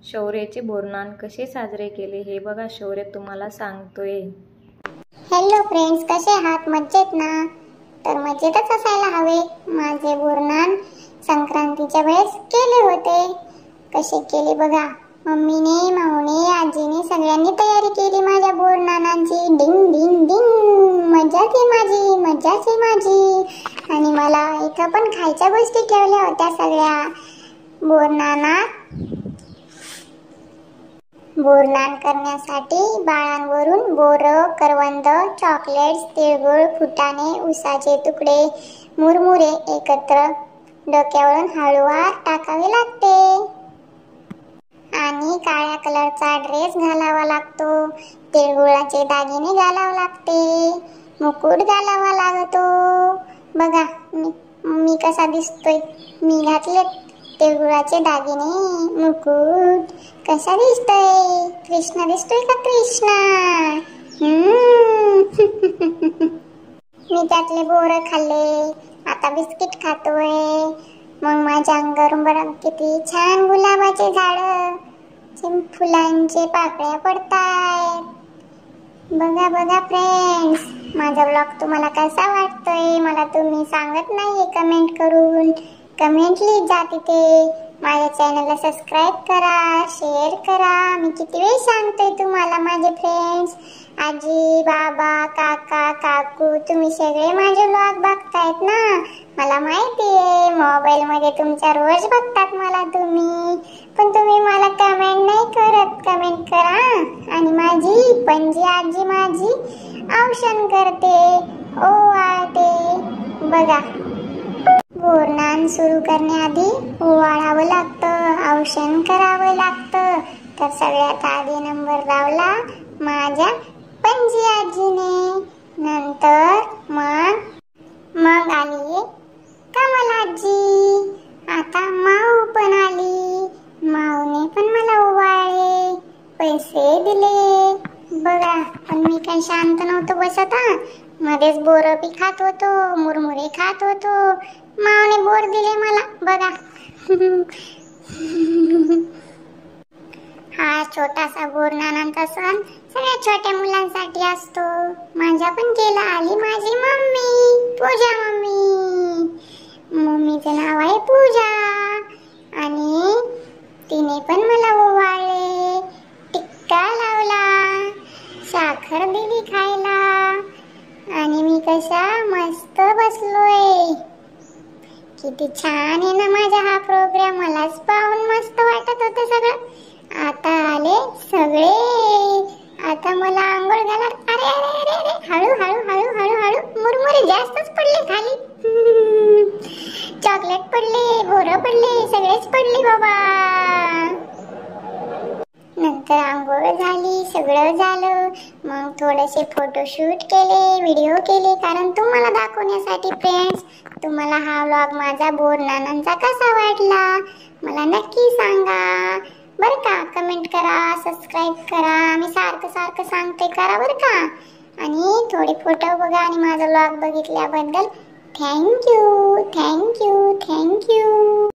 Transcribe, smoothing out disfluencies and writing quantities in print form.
शौर्याचे बोरनान कसे साजरे केले हे बघा, शौर्य तुम्हाला सांगतोय। हॅलो फ्रेंड्स, कसे आहात? मजेत ना? तर मजेतच असायला हवे। माझे बोरनान संक्रांतीच्या वेळेस केले होते। कसे केले बघा, मम्मीने, माऊने, आजीने सगळ्यांनी तयारी केली माझ्या बोरनानांची। डिंग डिंग डिंग, मजाच आहे माझी, मजाच आहे माझी। आणि मला इथं पण खायच्या गोष्टी ठेवल्या होत्या सगळ्या। बोरनान करण्यासाठी बाळांवरून बोर, करवंद, चॉकलेट्स, तिळगुळ, फुटाणे, उसाचे तुकडे, मुरमुरे एकत्र डोक्यावरून हळूवार टाकावे लागते आणि काळ्या कलरचा ड्रेस घालावा लागतो। तिळगुळाचे दागिने घालावे लागते, मुकुट घालावा लागतो। बघा मी कसा दिसतोय, मी घातले तिळगुळाचे दागिने, मुकुट। कसा दिसतोय? कृष्णा दिसतोय का कृष्णा? मी त्यातले बोर खाल्ले, आता बिस्किट खातोय। मग माझ्या अंगावरून बघा किती छान गुलाबाचे झाड, फुलांचे पाकळ्या पडतायत। बघा बघा फ्रेंड्स, माझा ब्लॉग तुम्हाला कसा वाटतोय मला तुम्ही सांगत नाहीये कमेंट करून। कमेंट लिहित जा तिथे। माझ्या चॅनलला सबस्क्राइब करा, शेअर करा। मी किती वेळ सांगतोय तुम्हाला माझे फ्रेंड्स, आजी, बाबा, काका, काकू, तुम्ही सगळे माझे ब्लॉग बघतायत ना? मला माहिती आहे मोबाईल मध्ये तुमच्या रोज बघतात मला तुम्ही, पण तुम्ही मला कमेंट नाही करत। कमेंट करा। आणि माझी पणजी आजी माझी औषण करते, ओवाळते। बघा, बोरनान सुरू करण्याआधी ओवाळावं लागतं, औषण करावं लागतं। तर सगळ्यात आधी नंबर लावला माझ्या पणजी आजीने, नंतर मग आली कमल आजी, आता माऊ पण आली। माऊने पण मला ओवाळले, पैसे दिले। बघा, पण मी काही शांत नव्हतो बसत हा, मध्येच बोर बी खात होतो, मुरमुरे खात होतो। माऊने बोर दिले मला बघा। हा छोटासा बोरनानांचा सण सगळ्या छोट्या मुलांसाठी असतो। माझ्या पण केला। आली माझी मम्मी, पूजा मम्मी। मम्मीचं नाव आहे पूजा, आणि तिने पण मला ओवाळले, टिक्का लावला, साखर दिली खायला, आणि मी कसा मस्त बसलोय। किती छान आहे ना माझा हा प्रोग्राम, मलाच पाहून मस्त वाटत होतं सगळं। आता आले सगळे, आता मला आंघोळ घाला। अरे अरे अरे अरे, हळू हळू हळू हळू हळू, मुरमुरे जास्तच पडले खाली। चॉकलेट पडले, बोर पडले, सगळेच पडले बाबा। नंतर आंघोळ झाली, सगळं झालं। मग थोडेसे फोटोशूट केले, व्हिडिओ केले, कारण तुम्हाला दाखवण्यासाठी फ्रेंड्स। तुम्हाला हा व्लॉग माझा बोरनानांचा कसा वाटला मला नक्की सांगा बरं का। कमेंट करा, सबस्क्राइब करा, मी सारखं सांगते करा बरं का। आणि थोडे फोटो बघा आणि माझा व्लॉग बघितल्याबद्दल थँक्यू थँक्यू थँक्यू।